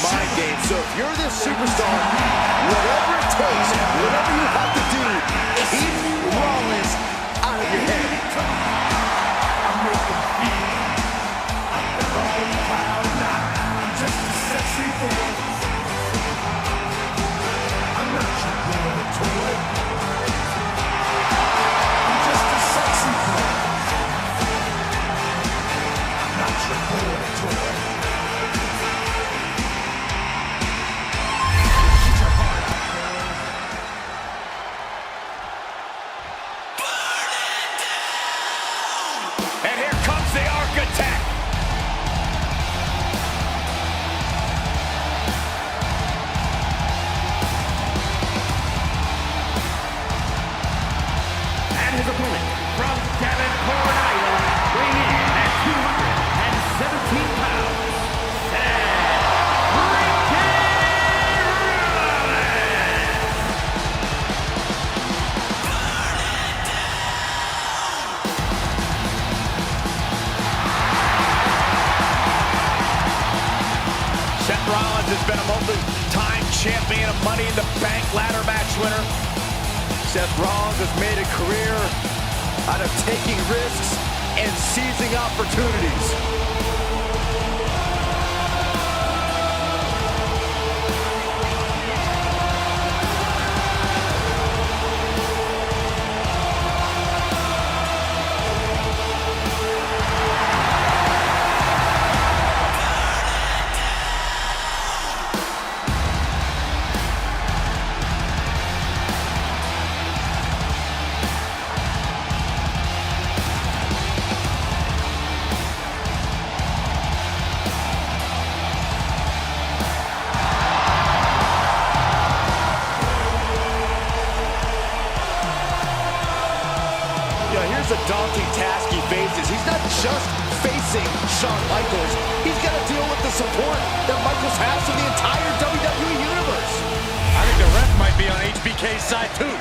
mind games. So if you're this superstar, whatever it takes, whatever you have to do, keep Rollins out of your head. Rollins has been a multi-time champion, a Money in the Bank ladder match winner. Seth Rollins has made a career out of taking risks and seizing opportunities. Here's a daunting task he faces. He's not just facing Shawn Michaels. He's got to deal with the support that Michaels has from the entire WWE Universe. I think the ref might be on HBK's side, too.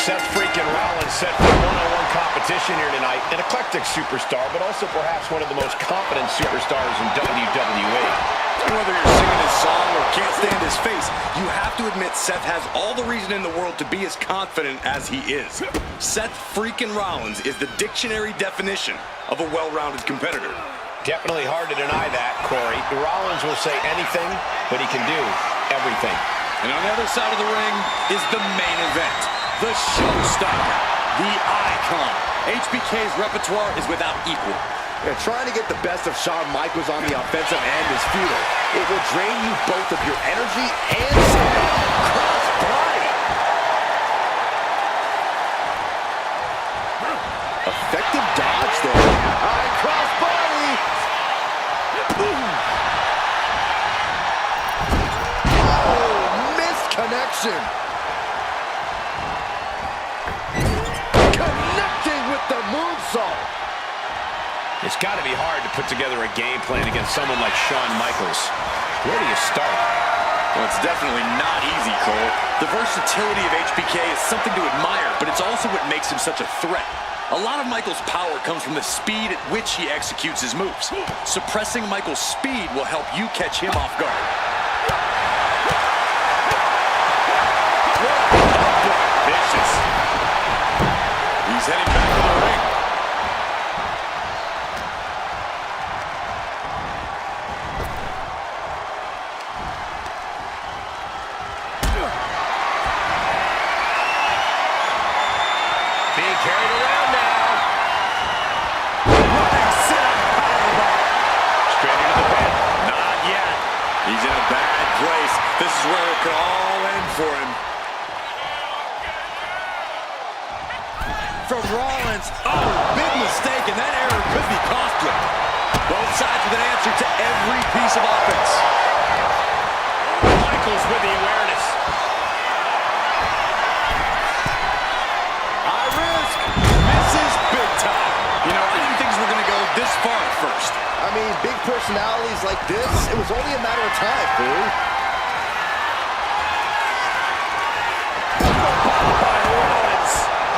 Seth freaking Rollins set for one-on-one competition here tonight. An eclectic superstar, but also perhaps one of the most confident superstars in WWE. Whether you're singing his song or can't stand his face, you have to admit Seth has all the reason in the world to be as confident as he is. Seth freaking Rollins is the dictionary definition of a well-rounded competitor. Definitely hard to deny that, Corey. Rollins will say anything, but he can do everything. And on the other side of the ring is the main event, the showstopper, the icon. HBK's repertoire is without equal. Yeah, trying to get the best of Shawn Michaels on the offensive end is futile. It will drain you both of your energy and stamina. Cross body. Effective dodge there. All right, cross body. Oh, missed connection. Connecting with the moonsault. It's got to be hard to put together a game plan against someone like Shawn Michaels. Where do you start? Well, it's definitely not easy, Cole. The versatility of HBK is something to admire, but it's also what makes him such a threat. A lot of Michaels' power comes from the speed at which he executes his moves. Suppressing Michaels' speed will help you catch him off guard. Vicious. He's heading back to the ring. Being carried around now. Straight into the pin. Not yet. He's in a bad place. This is where it could all end for him. From Rollins. Oh, big mistake, and that error could be costly. Both sides with an answer to every piece of offense. Michaels with the awareness. High risk. Misses big time. You know, I didn't think we were going to go this far at first. I mean, big personalities like this, it was only a matter of time, Boo.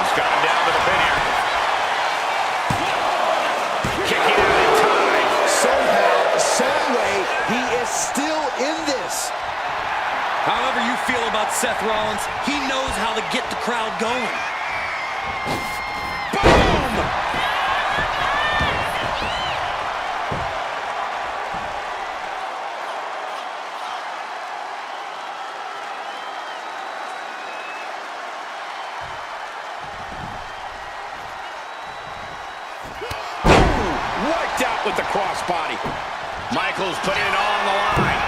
He's got him down to the pin here. However you feel about Seth Rollins, he knows how to get the crowd going. Boom! Wiped out with the crossbody. Michaels putting it all on the line.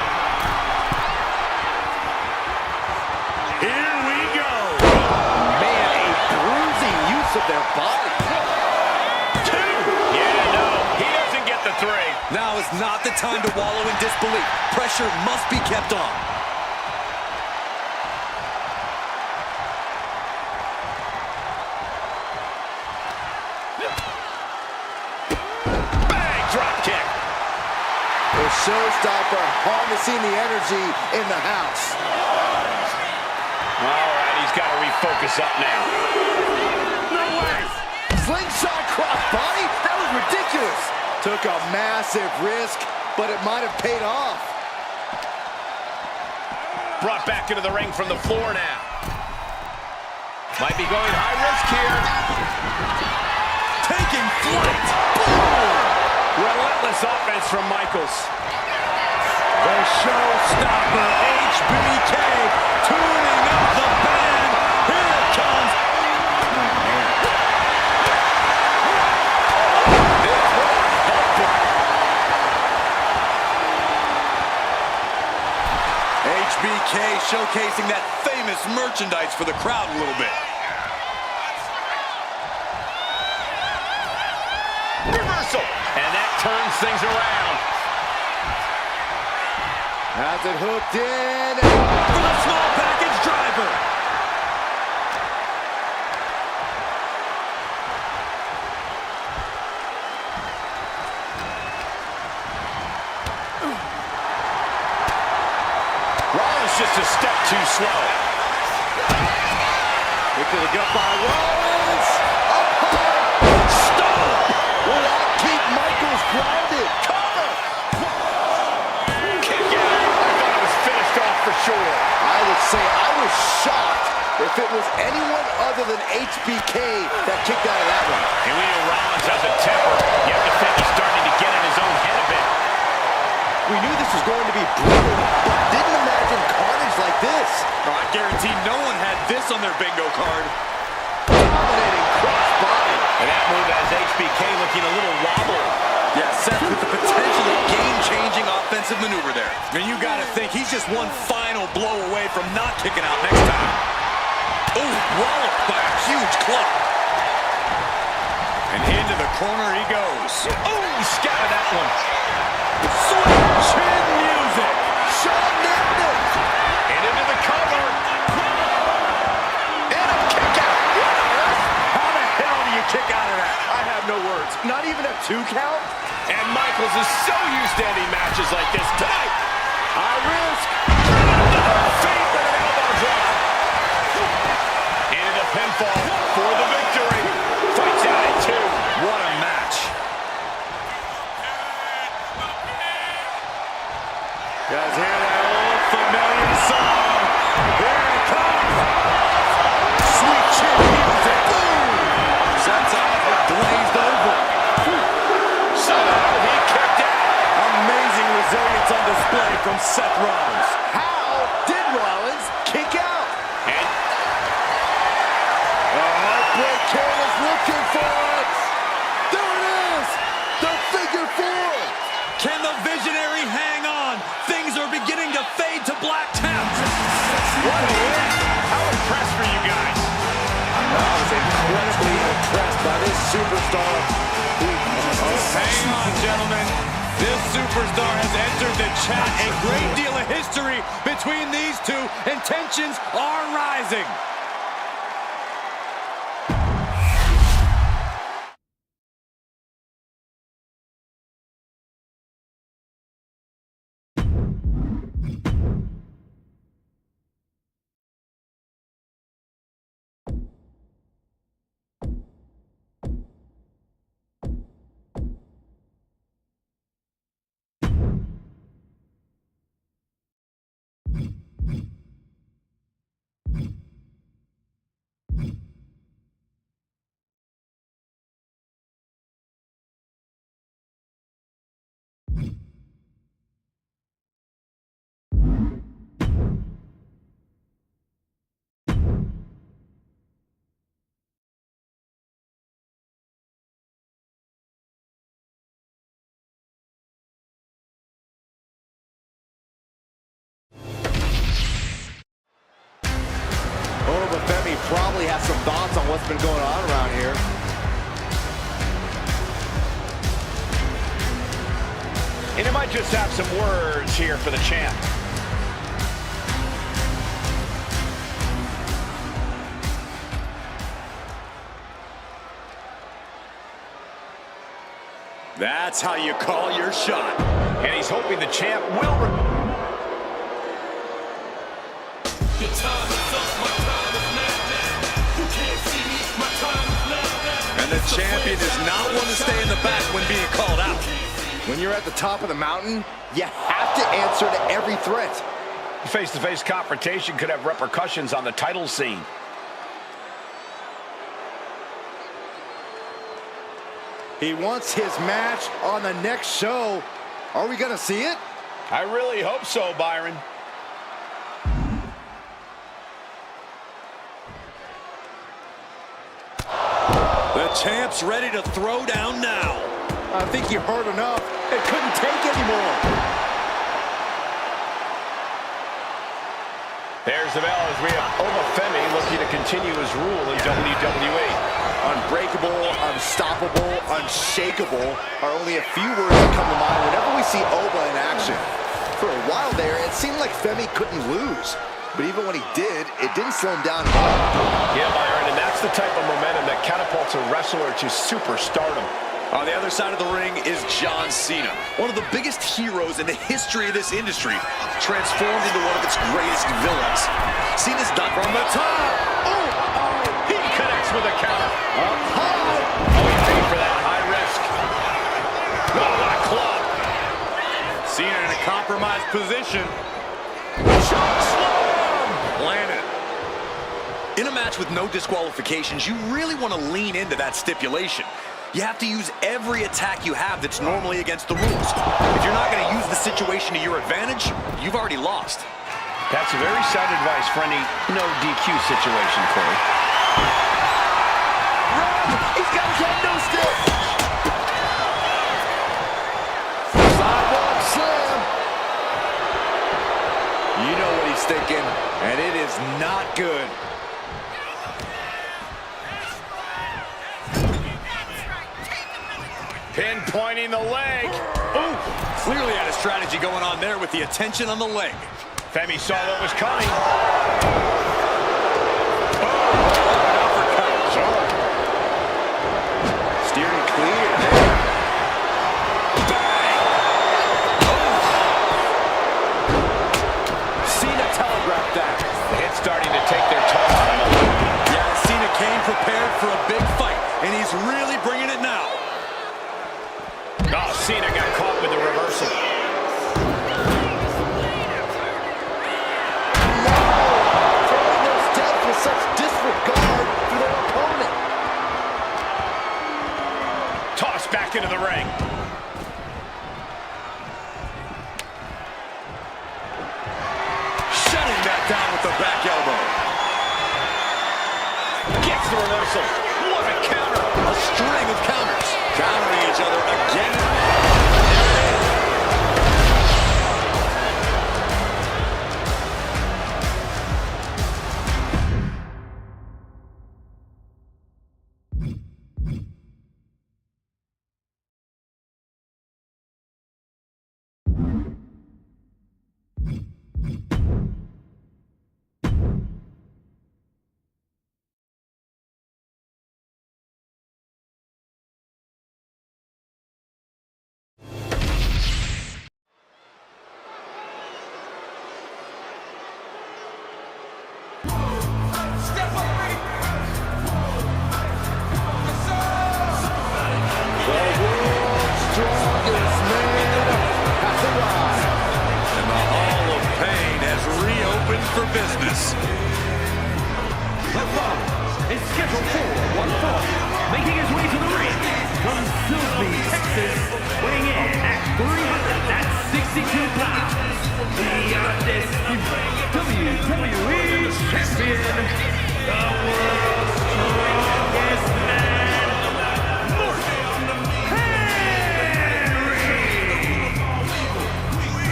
Here we go. Man, a bruising use of their body. 2. Yeah, no, he doesn't get the 3. Now is not the time to wallow in disbelief. Pressure must be kept on. Bang, drop kick. The showstopper harnessing the energy in the house. All right, he's got to refocus up now. No way! Slingshot crossbody? That was ridiculous. Took a massive risk, but it might have paid off. Brought back into the ring from the floor now. Might be going high risk here. Taking flight. Relentless offense from Michaels. The showstopper, HBK, tuning up the band. Here it comes. HBK showcasing that famous merchandise for the crowd a little bit. Reversal. And that turns things around. Has it hooked in. For the small package driver. Rollins just a step too slow. Kick to the gut by Rollins. Up high. Stop. Will that keep Michaels grounded? Cover. Kick out. I thought it was finished off for sure. I would say I was shocked if it was anyone other than HBK that kicked out of that one. And we know Rollins has a temper, yet the finish starting to get in his own head a bit. We knew this was going to be brutal, but didn't imagine carnage like this. I guarantee no one had this on their bingo card. Dominating crossbody. And that move has HBK looking a little wobbly. Yeah, Seth with the potentially game-changing offensive maneuver there. And you got to think he's just one final blow away from not kicking out next time. Oh, walloped by a huge club. And into the corner he goes. Oh, he scattered that one. Sweet chin music. Shawn nailed it. And into the cover. And a kick out. How the hell do you kick out of that? I have no words. Not even a 2 count? And Michaels is so used to ending matches like this tonight. High risk. Feet with an elbow drop. Into the pinfall for the victory. Fights out at 2. What a match. Guys, hear that old familiar song. Here it comes. Sweet chin music. Boom. Sets off with glazed over. Somehow he kicked out. Amazing resilience on display from Seth Rollins. How did Rollins kick out? And The Heartbreak Kid is looking for it. There it is. The figure 4. Can the visionary hang on? Things are beginning to fade to black tap. what a win. How impressed were you guys? I was incredibly impressed by this superstar. Hang on, gentlemen. This superstar has entered the chat. A great deal of history between these two, and tensions are rising. probably has some thoughts on what's been going on around here. And he might just have some words here for the champ. That's how you call your shot. And he's hoping the champ will... And the champion is not one to stay in the back when being called out. When you're at the top of the mountain, you have to answer to every threat. Face-to-face confrontation could have repercussions on the title scene. He wants his match on the next show. Are we gonna see it? I really hope so, Byron. The champ's ready to throw down now. I think he heard enough and couldn't take anymore. There's the bell as we have Femi looking to continue his rule in WWE. Unbreakable, unstoppable, unshakable are only a few words that come to mind whenever we see Oba in action. For a while there, it seemed like Femi couldn't lose. But even when he did, it didn't slow him down at all. Yeah, Byron, and that's the type of momentum that catapults a wrestler to superstardom. On the other side of the ring is John Cena, one of the biggest heroes in the history of this industry, transformed into one of its greatest villains. Cena's done from the top. He connects with a counter. Up high. Oh, he paid for that high risk. Oh, what a club. Cena in a compromised position. Choke slam. Landed. In a match with no disqualifications, you really want to lean into that stipulation. You have to use every attack you have that's normally against the rules. If you're not going to use the situation to your advantage, you've already lost. That's very sound advice for any no DQ situation, Corey. Run! He's got his head no stick. Sidewalk slam. You know what he's thinking, and it is not good. Pinpointing the leg. Ooh, clearly had a strategy going on there with the attention on the leg. Femi saw what was coming. Steering clear. Bang! Cena telegraphed that. The hit's starting to take their toll on him. Yeah, Cena came prepared for a big fight, and he's really bringing it now. Oh, Cena got caught with the reversal. Throwing those death with such disregard for their opponent. Tossed back into the ring. Shutting that down with the back elbow. Gets the reversal. What a counter. A string of counters. Countering each other again. For business. The fight is scheduled for one fall, making his way to the ring from Silsbee, Texas, weighing in at 362 pounds, the undisputed WWE Champion, the world's strongest man, Mark Henry.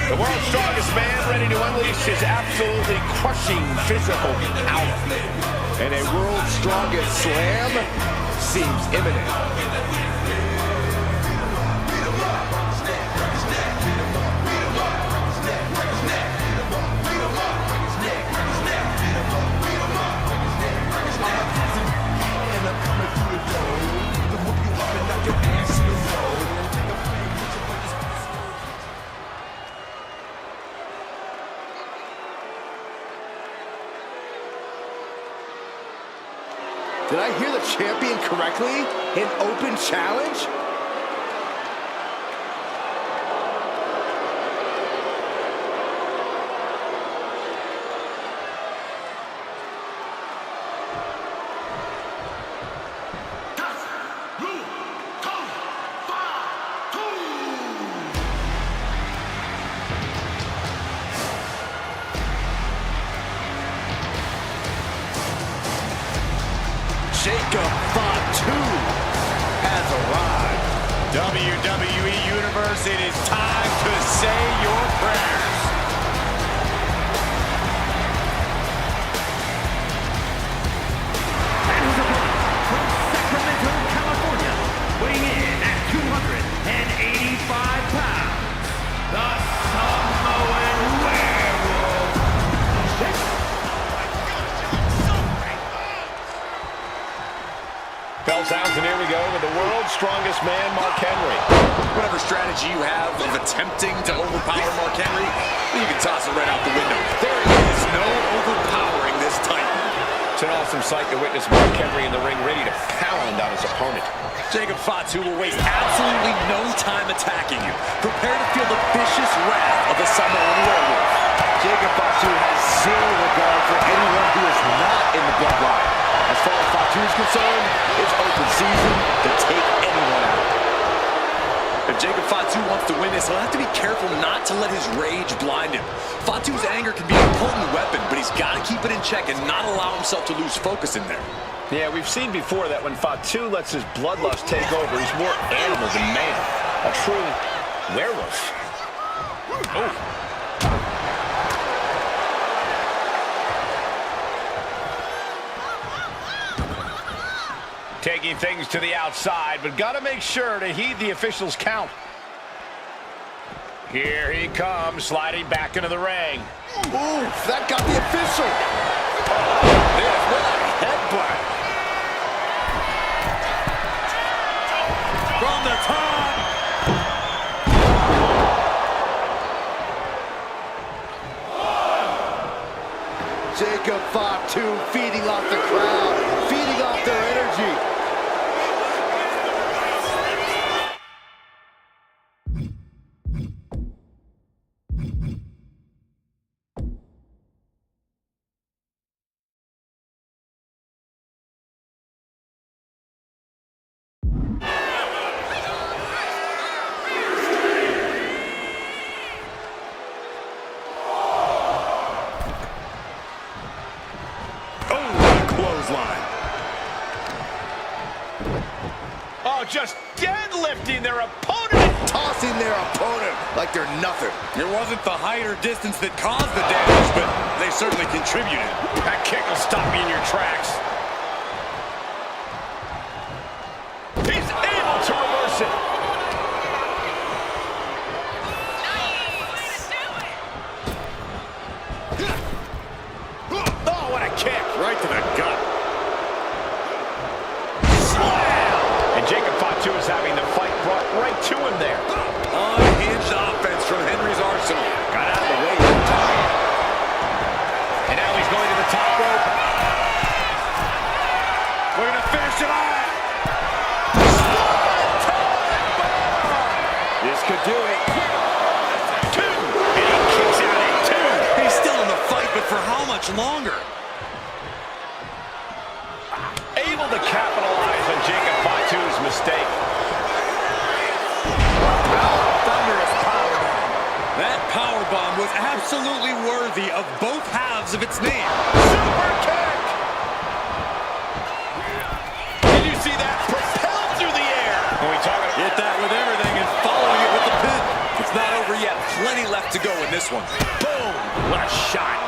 The world's strongest man ready to unleash his absolutely crushing physical power. And a world's strongest slam seems imminent. Did I hear the champion correctly? An open challenge? Jacob Fatu has arrived. WWE Universe, it is time to say your prayers. And his opponent from Sacramento, California, weighing in at 285 pounds, the Samoan Werewolf. Bell sounds, and here we go with the world's strongest man, Mark Henry. Whatever strategy you have of attempting to overpower Mark Henry, you can toss it right out the window. There is no overpowering this Titan. It's an awesome sight to witness Mark Henry in the ring, ready to pound on his opponent. Jacob Fatu will waste absolutely no time attacking you. Prepare to feel the vicious wrath of the Samoan Werewolf. Jacob Fatu has zero regard for anyone who is not in the bloodline. As far as Fatu is concerned, it's open season to take anyone out. If Jacob Fatu wants to win this, he'll have to be careful not to let his rage blind him. Fatu's anger can be a potent weapon, but he's got to keep it in check and not allow himself to lose focus in there. Yeah, we've seen before that when Fatu lets his bloodlust take over, he's more animal than man. A true werewolf. Oh. Taking things to the outside, but got to make sure to heed the officials' count. Here he comes, sliding back into the ring. Ooh, that got the official. What a headbutt. From the top. Jacob Fatu feeding off the crowd, feeding off their energy. Oh, just deadlifting their opponent. Tossing their opponent like they're nothing. It wasn't the height or distance that caused the damage, but they certainly contributed. That kick will stop you in your tracks. He's able to reverse it. Oh, what a kick. Right to the gut. And Jacob Fatu is having the fight brought right to him there. Unhinged offense from Henry's arsenal. Got out of the way in time. And now he's going to the top rope. We're going to finish it off. This could do it. Two. And he kicks out at two. He's still in the fight, but for how much longer? Able to capitalize on Jacob Fatu's mistake. Thunderous powerbomb. That powerbomb was absolutely worthy of both halves of its name. Super kick! Did you see that? Propelled through the air. When we talking about Hit that with everything and following it with the pin. It's not over yet. Plenty left to go in this one. boom! What a shot!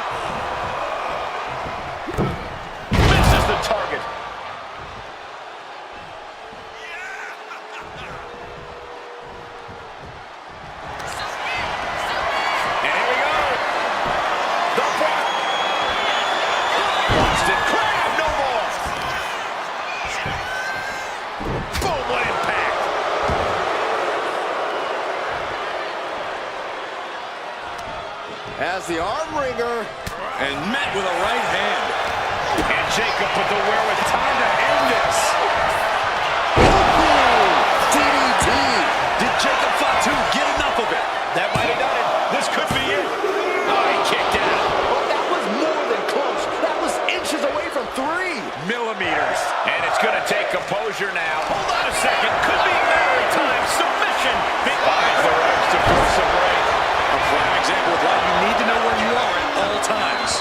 Misses the there's the arm wringer. And met with a right hand. And Jacob with the wherewithal. Time to end this. DDT. Did Jacob Fatu get enough of it? That might have done it. This could be it. Oh, he kicked out. Oh, that was more than close. That was inches away from 3 Millimeters. And it's going to take composure now. Hold on a second. Could be a matter of time. Submission. Big buys the refs to force a break. A prime example of why you need to know where you are at all times.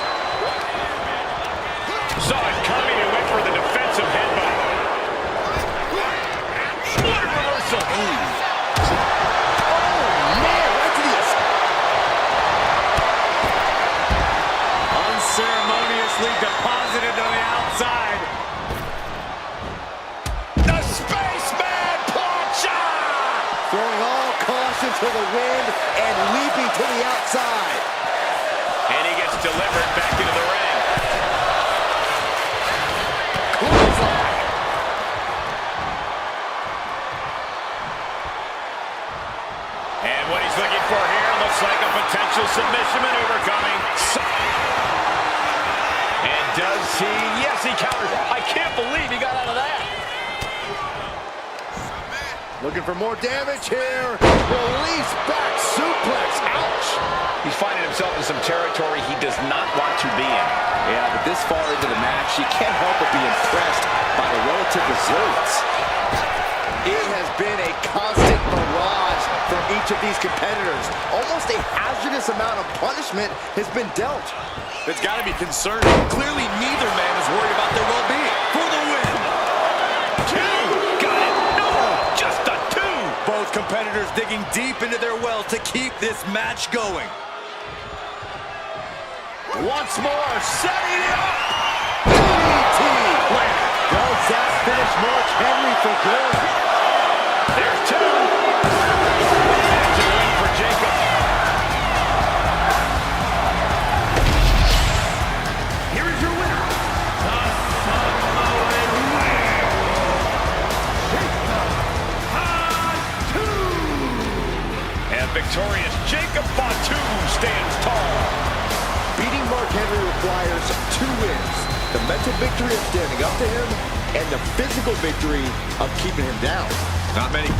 Saw it coming and went for the defensive headbutt. What a reversal. Unceremoniously deposited to the outside. The Spaceman Plancha! Throwing all caution to the wind and leaping to the outside. And he gets delivered back into the ring. And what he's looking for here looks like a potential submission maneuver coming. And does he? Yes, he counters. I can't believe he got out of that. Looking for more damage here. Release back suplex. Ouch. He's finding himself in some territory he does not want to be in. Yeah, but this far into the match, you can't help but be impressed by the relative resilience. It has been a constant barrage from each of these competitors. Almost a hazardous amount of punishment has been dealt. It's got to be concerning. Clearly, neither man is worried about their well-being. For the win. 2. Got it. No, just a 2. Both competitors digging deep into their well to keep this match going. Once more, setting it up. DDT. Does that finish Mark Henry for good? There's 2. That's a win for Jacob. Here is your winner, the Samoan Whale, Jacob Fatu. And victorious Jacob Fatu stands tall. Beating Mark Henry requires 2 wins. The mental victory of standing up to him and the physical victory of keeping him down. Not many.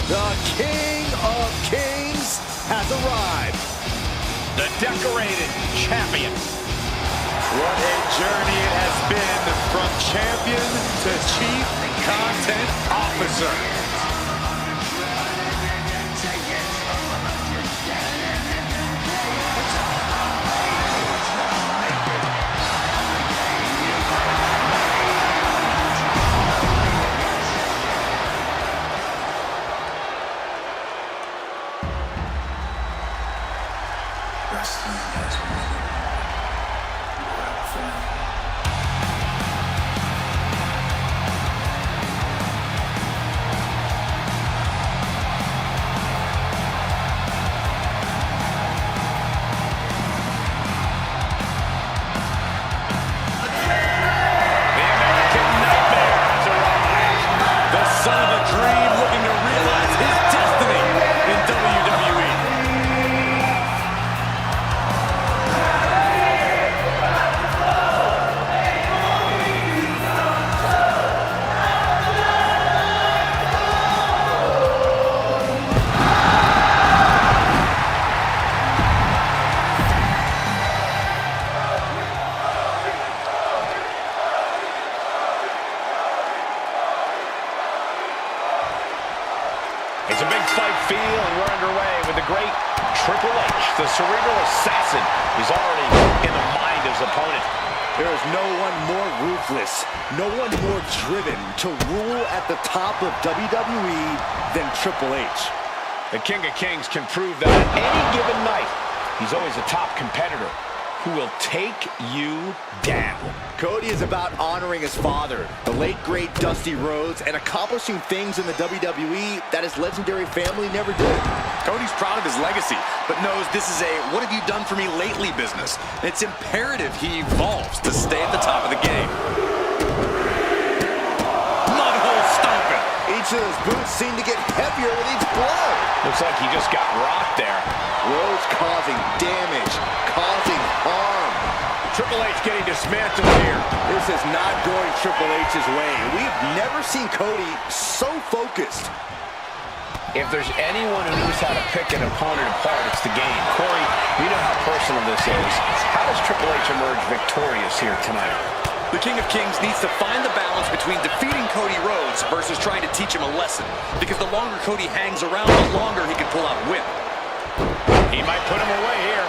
The King of Kings has arrived. The decorated champion. What a journey it has been from champion to chief content officer. It's a big fight feel, and we're underway with the great Triple H. The cerebral assassin is already in the mind of his opponent. There is no one more ruthless, no one more driven to rule at the top of WWE than Triple H. The King of Kings can prove that on any given night, he's always a top competitor who will take you down. Cody is about honoring his father, the late, great Dusty Rhodes, and accomplishing things in the WWE that his legendary family never did. Cody's proud of his legacy, but knows this is a what have you done for me lately business. It's imperative he evolves to stay at the top of the game. Mudhole stomping. Each of those boots seem to get heavier with each blow. Looks like he just got rocked there. Rhodes causing damage, causing harm. Triple H getting dismantled here. This is not going Triple H's way. We've never seen Cody so focused. If there's anyone who knows how to pick an opponent apart, it's the game. Corey, we know how personal this is. How does Triple H emerge victorious here tonight? The King of Kings needs to find the balance between defeating Cody Rhodes versus trying to teach him a lesson. Because the longer Cody hangs around, the longer he can pull out a win. He might put him away here.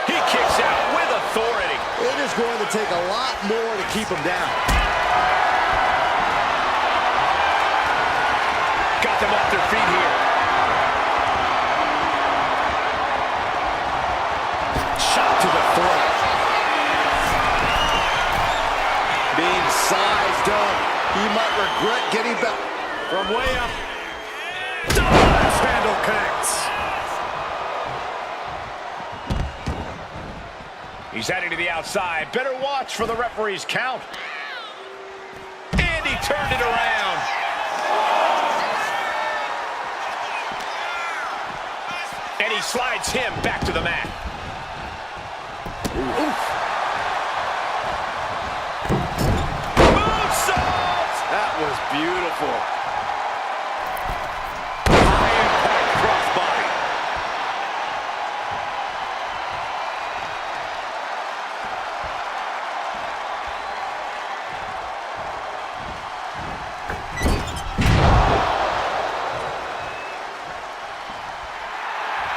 He kicks out with authority. It is going to take a lot more to keep him down. Got them off their feet here. Shot to the throat. Being sized up. He might regret getting back. From way up. This handle connects. He's heading to the outside. Better watch for the referee's count. And he turned it around. And he slides him back to the mat. Moonsault! That was beautiful. High impact crossbody.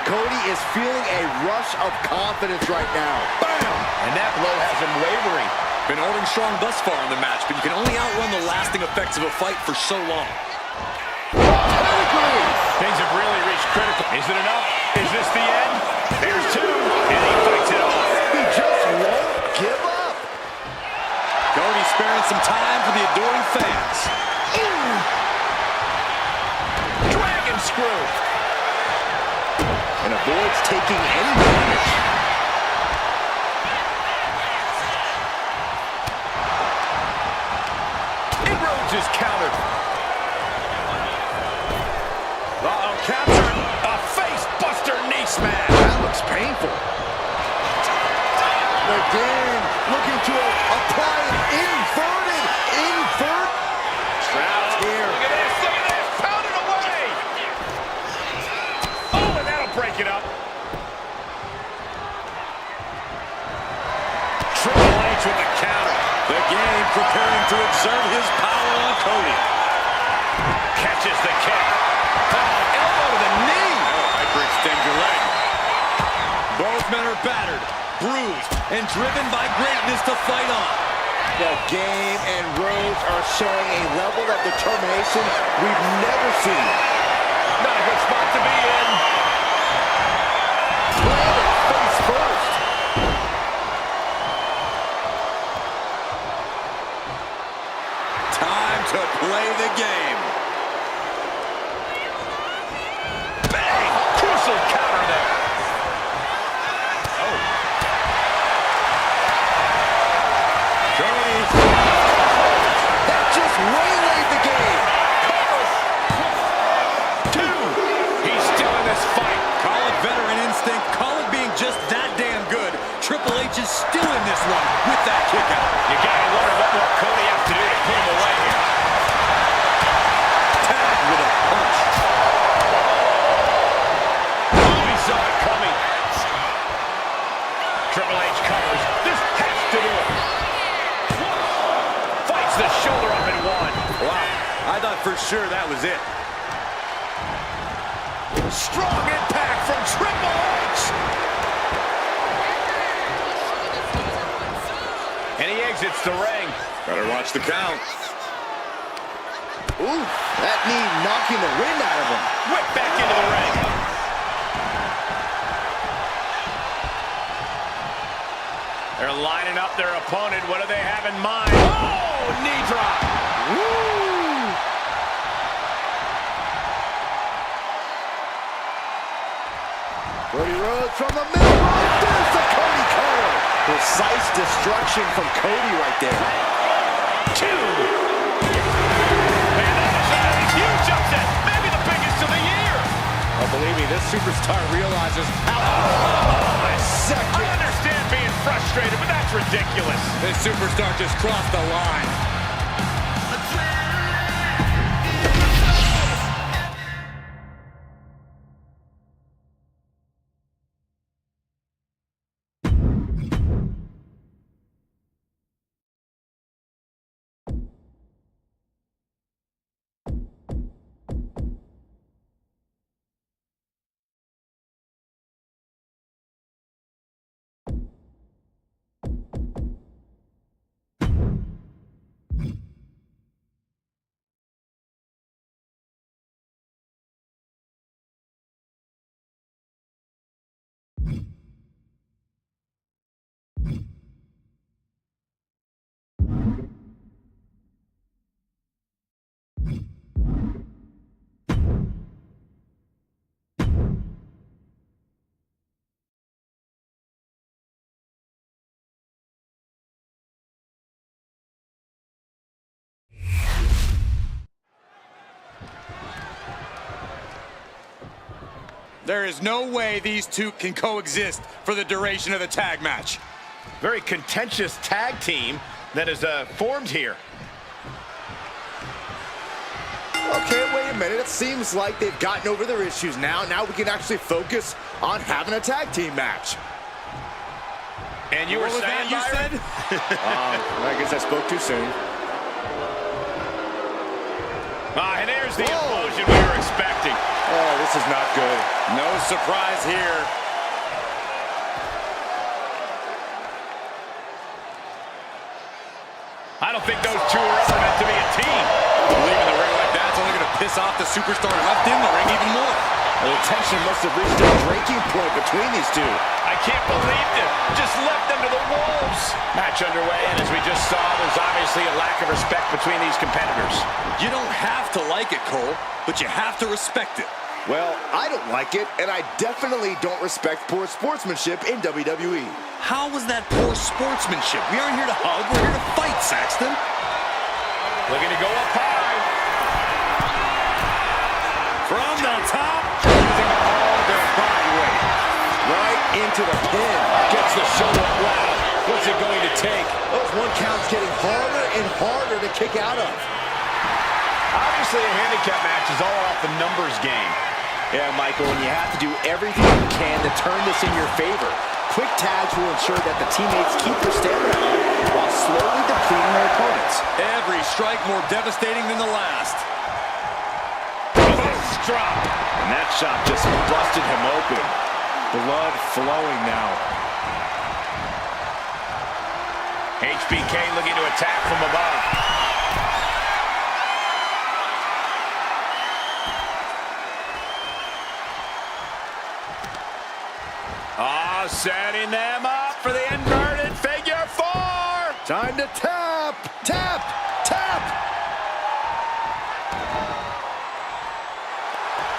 Cody is feeling a rush of confidence right now. Bam! And that blow has him wavering. Been holding strong thus far in the match, but you can only outrun the lasting effects of a fight for so long. Things have really reached critical. Is it enough? Is this the end? There's two. And he fights it off. He just won't give up. Cody sparing some time for the adoring fans. Dragon screw. And avoids taking any damage. And Rhodes is countered. Uh-oh, captured. A face-buster knee smash. That looks painful. The game looking to apply an invert. Trapped here. Look at this, look at this. Pounded away. Oh, and that'll break it up. Triple H with the counter. The game preparing to exert his power on Cody. Catches the kick. Oh, elbow to the knee. Oh, hyperextend your leg. Both men are battered, bruised, and driven by greatness to fight on. The game and Rhodes are showing a level of determination we've never seen. Not a good spot to be in. Planted face first. Time to play the game. Bang! Crucial counter there. Oh. Cody. That just waylaid the game. Two. He's still in this fight. Call it veteran instinct, call it being just that damn good. Triple H is still in this one with that kick out. You gotta wonder what more Cody has to do to put him away here. Tagged with a punch. Oh, he saw it coming. Triple H covers. This has to do it. Fights the shoulder up in one. Wow, I thought for sure that was it. Strong impact from Triple H. And he exits the ring. Better watch the count. Ooh, that knee knocking the wind out of him. Whip back into the ring. They're lining up their opponent. What do they have in mind? Oh, knee drop. Woo! Cody Rhodes from the middle. There's the Cody Cutter. Precise destruction from Cody right there. 2. Man, that is a huge upset. Maybe the biggest of the year. Oh, believe me, this superstar realizes how... Oh, my second. I understand being frustrated, but that's ridiculous. This superstar just crossed the line. There is no way these two can coexist for the duration of the tag match. Very contentious tag team that is formed here. Okay, wait a minute. It seems like they've gotten over their issues now. Now we can actually focus on having a tag team match. And you were saying, you said? I guess I spoke too soon. And there's the explosion we were expecting. Oh, this is not good. No surprise here. I don't think those two are ever meant to be a team. Leaving the ring like that's only going to piss off the superstar left in the ring even more. The tension must have reached a breaking point between these two. I can't believe it. Just left them to the wolves. Match underway, and as we just saw, there's obviously a lack of respect between these competitors. You don't have to like it, Cole, but you have to respect it. Well, I don't like it, and I definitely don't respect poor sportsmanship in WWE. How was that poor sportsmanship? We aren't here to hug, we're here to fight, Saxton. Looking to go up high. From the top, using all their body weight. Right into the pin. Gets the shoulder up loud. What's it going to take? Those one counts getting harder and harder to kick out of. Obviously, a handicap match is all off the numbers game. Yeah, Michael, and you have to do everything you can to turn this in your favor. Quick tags will ensure that the teammates keep their stamina while slowly depleting their opponents. Every strike more devastating than the last. Drop. And that shot just busted him open. Blood flowing now. HBK looking to attack from above. Setting them up for the inverted figure 4. Time to tap, tap, tap.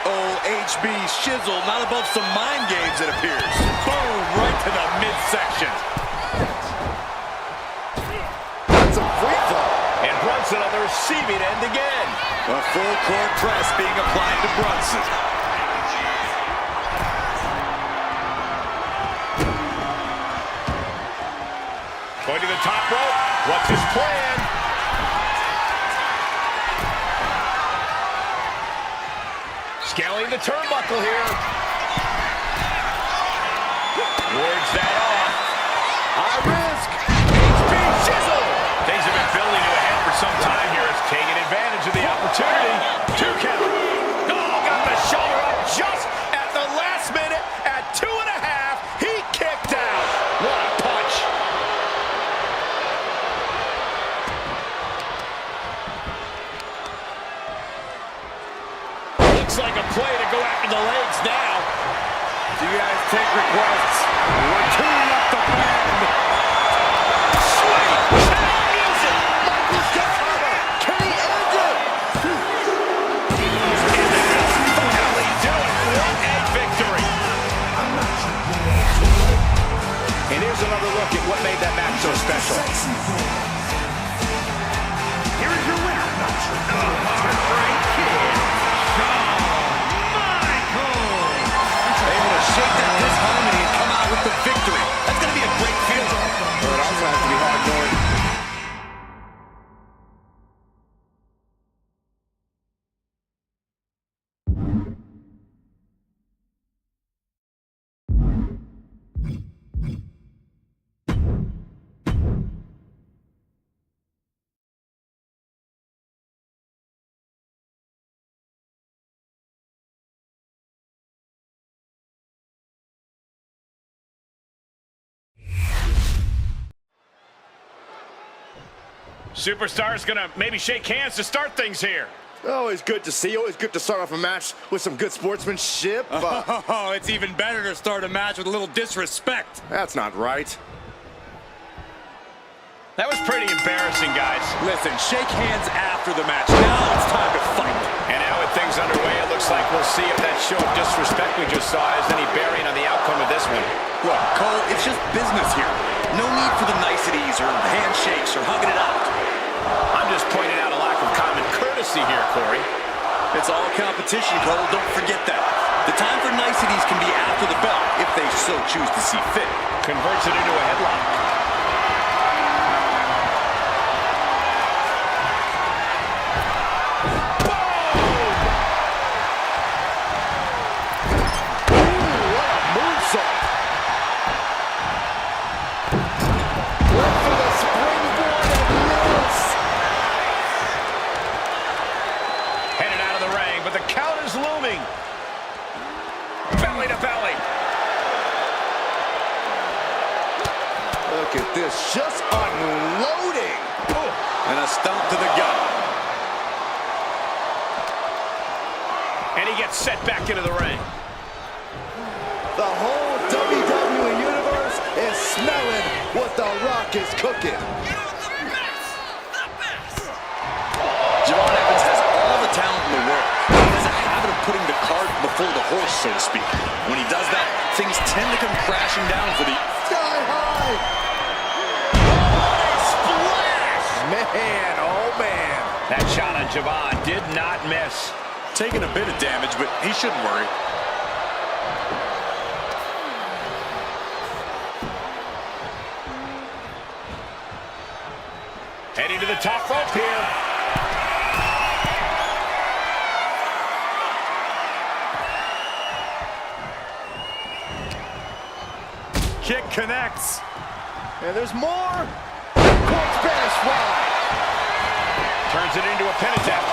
Oh, HB shizzle, not above some mind games, it appears. Boom, right to the midsection. That's a free fall. And Brunson on the receiving end again. A full court press being applied to Brunson. Going to the top rope. What's his plan? Scaling the turnbuckle here. Wards that off. High risk. HB Shizzle. Things have been building to a head for some time here. It's taking advantage of the opportunity. 2 count. Oh, got the shoulder up just between the legs now. Do you guys take requests? We're tuning up the band. Sweet! Music! Michael's got cover! Can he end it? Finally do it. What a victory. And here's another look at what made that match so special. Here is your winner, the Heartbreak Kid, Shawn Michaels. Able to shake that disharmony and come out with the victory. That's going to be a great feeling. But it also has to be hard knowing. Superstar's gonna maybe shake hands to start things here. Always good to see. Always good to start off a match with some good sportsmanship. Oh, it's even better to start a match with a little disrespect. That's not right. That was pretty embarrassing, guys. Listen, shake hands after the match. Now it's time to fight. And now with things underway, it looks like we'll see if that show of disrespect we just saw has any bearing on the outcome of this one. Look, Cole, it's just business here. No need for the niceties or handshakes or hugging it out. I'm just pointing out a lack of common courtesy here, Corey. It's all competition, Cole. Don't forget that. The time for niceties can be after the bell, if they so choose to see fit. Converts it into a headlock. Looming. Belly to belly. Look at this, just unloading. And a stomp to the gut. And he gets set back into the ring. The whole WWE Universe is smelling what The Rock is cooking. Javon Evans has all the talent in the world. He has a habit of putting the cart before the horse, so to speak. When he does that, things tend to come crashing down for the Sky high! Splash! Man, oh man. That shot on Javon did not miss. taking a bit of damage, but he shouldn't worry. Heading to the top rope here. Kick connects. And there's more. Quick Spanish fly. Turns it into a pin attempt.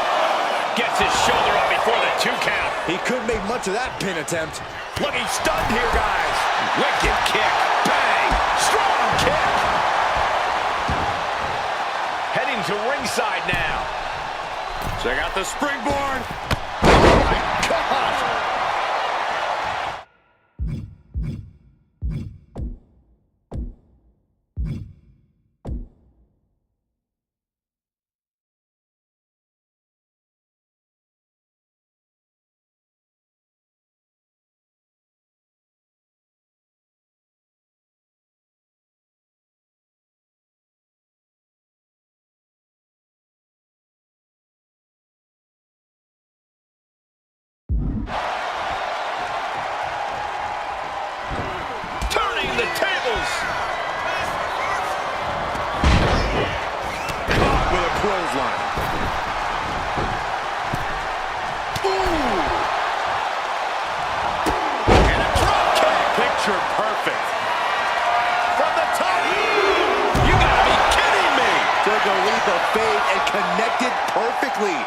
Gets his shoulder up before the 2 count. He couldn't make much of that pin attempt. Looking stunned here, guys. Wicked kick. Bang. Strong kick. Heading to ringside now. Check out the springboard. Oh my God. Turning the tables. Caught with a clothesline. Ooh. And a drop kick. Picture perfect. From the top. You gotta be kidding me. Took a leap of faith and connected perfectly.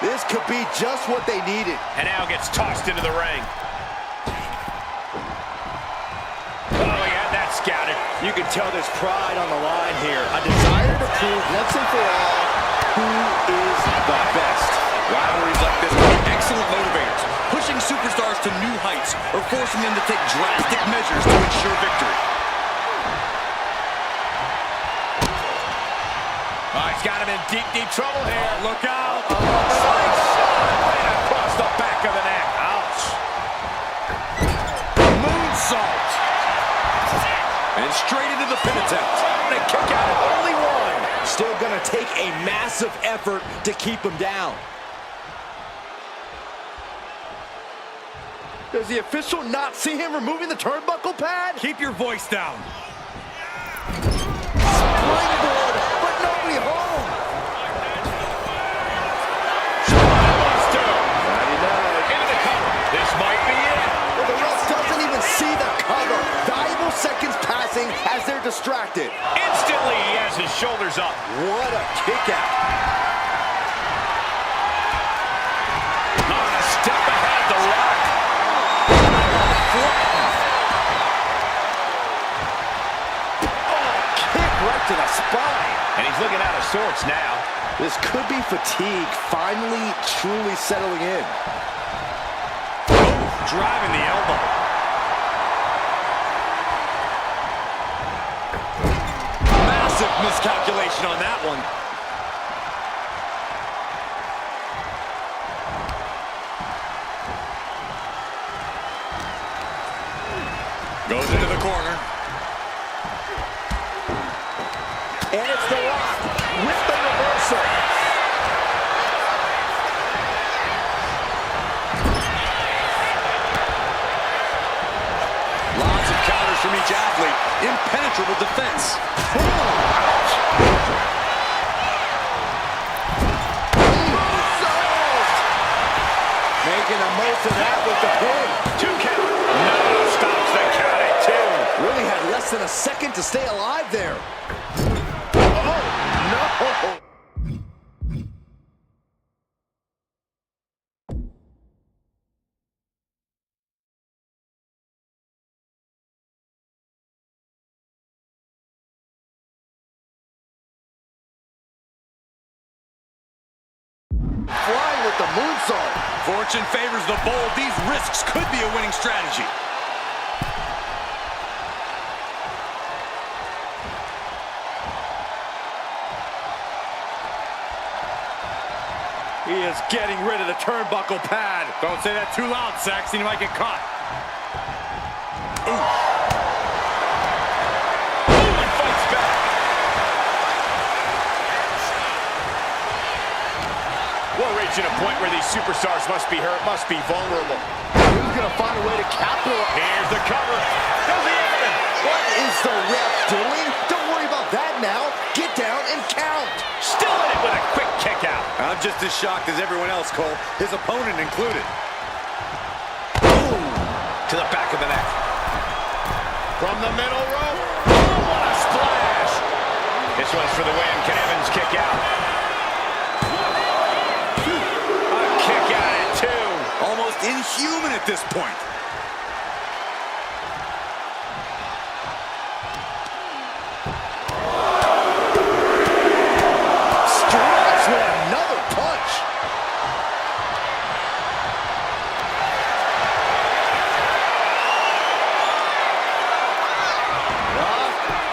This could be just what they needed. And now gets tossed into the ring. Oh, he had that scouted. You can tell there's pride on the line here. A desire to prove once and for all who is the best. Rivalries like this can be excellent motivators, pushing superstars to new heights or forcing them to take drastic measures to ensure victory. Oh, he's got him in deep, deep trouble here. Oh, look out. Right across the back of the neck. Ouch. Moonsault. And straight into the pin attempt. The kick out of only one. Still gonna take a massive effort to keep him down. Does the official not see him removing the turnbuckle pad? Keep your voice down. Springboard, but nobody home. Spinebuster. Into the cover. This might be it. Well, the ref doesn't even see the cover. Valuable seconds passing as they're distracted. Instantly, he has his shoulders up. What a kick out. On a step ahead, the Rock. Kick right to the spine. And he's looking out of sorts now. This could be fatigue finally truly settling in. Driving the elbow. Massive miscalculation on that one. Goes into the corner. And it's The Rock with the reversal. Lots of counters from each athlete. Impenetrable defense. Making the most of that with the pin. 2 count. No, stops the count at 2. Really had less than a second to stay alive there. Oh, no. Flying with the moonsault. Fortune favors the bold. These risks could be a winning strategy. He is getting rid of the turnbuckle pad. Don't say that too loud, Saxon. You might get caught. And fights back. We're reaching a point where these superstars must be hurt, must be vulnerable. Who's going to find a way to capitalize? Here's the cover. Does he have it? What is the ref doing? Don't worry about that now. Get down and count. Still in it with a quick kick out. I'm just as shocked as everyone else, Cole. His opponent included. Boom. To the back of the neck. From the middle rope. Oh, what a splash. This one's for the win. Can Evans kick out? A kick out at 2. Almost inhuman at this point. Strikes with another punch.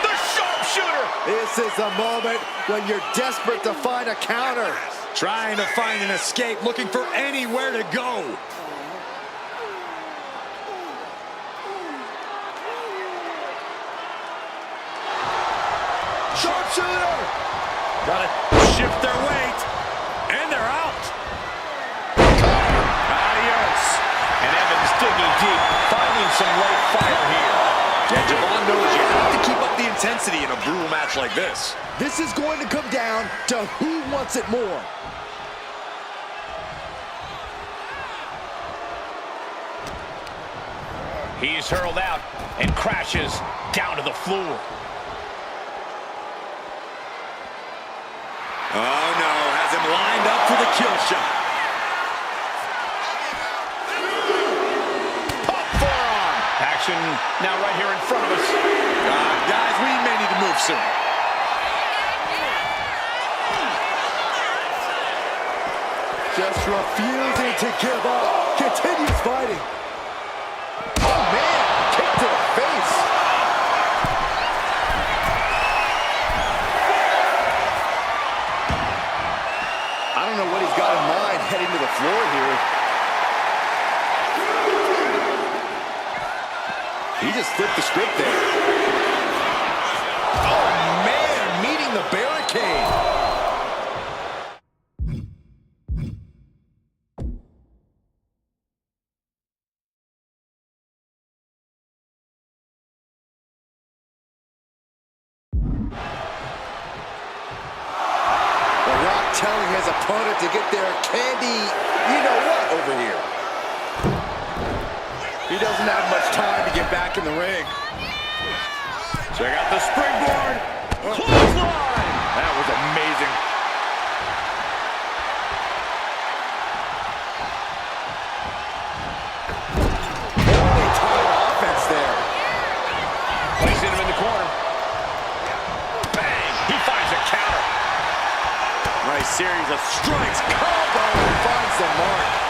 The sharpshooter. This is the moment when you're desperate to find a counter. Trying to find an escape, looking for anywhere to go. Sharpshooter. Gotta shift their weight. And they're out. Adios. And Evans digging deep, finding some light fire here. And Javon knows you have to keep up the intensity in a brutal match like this. This is going to come down to who wants it more. He's hurled out and crashes down to the floor. Oh no, has him lined up for the kill shot. Pop forearm. Action now right here in front of us. Guys, we may need to move soon. Just refusing to give up. Continues fighting. Oh, man. Kick to the face. I don't know what he's got in mind heading to the floor here. He just flipped the script there. Oh, man, meeting the barricade. The Rock telling his opponent to get their candy, you know what, over here. He doesn't have much time to get back in the ring. Check out the springboard. Clothesline. That was amazing. Holy time offense there. Placing him in the corner. Bang. He finds a counter. Nice series of strikes. Combo finds the mark.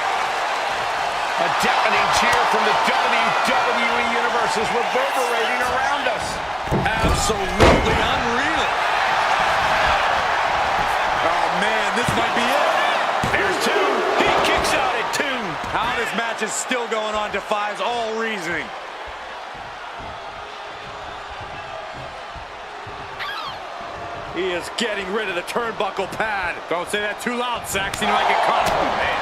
A deafening cheer from the WWE Universe is reverberating around us. Absolutely unreal. Oh, man, this might be it. There's two. He kicks out at two. How this match is still going on defies all reasoning. He is getting rid of the turnbuckle pad. Don't say that too loud, Saxon. You might get caught. Oh, man.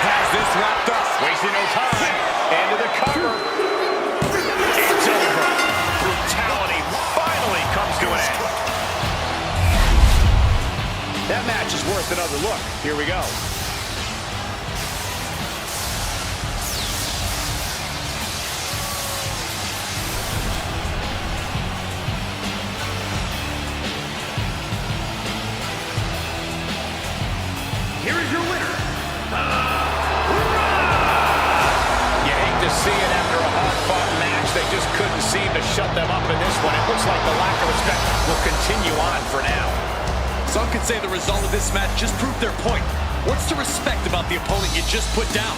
Has this wrapped up. Wasting no time. Into the cover. It's over. Brutality finally comes to an end. That match is worth another look. Here we go. Here is your winner. You hate to see it after a hard-fought match. They just couldn't seem to shut them up in this one. It looks like the lack of respect will continue on for now. Some could say the result of this match just proved their point. What's to respect about the opponent you just put down?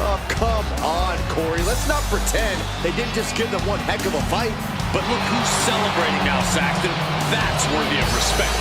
Oh, come on, Corey. Let's not pretend they didn't just give them one heck of a fight. But look who's celebrating now, Saxton. That's worthy of respect.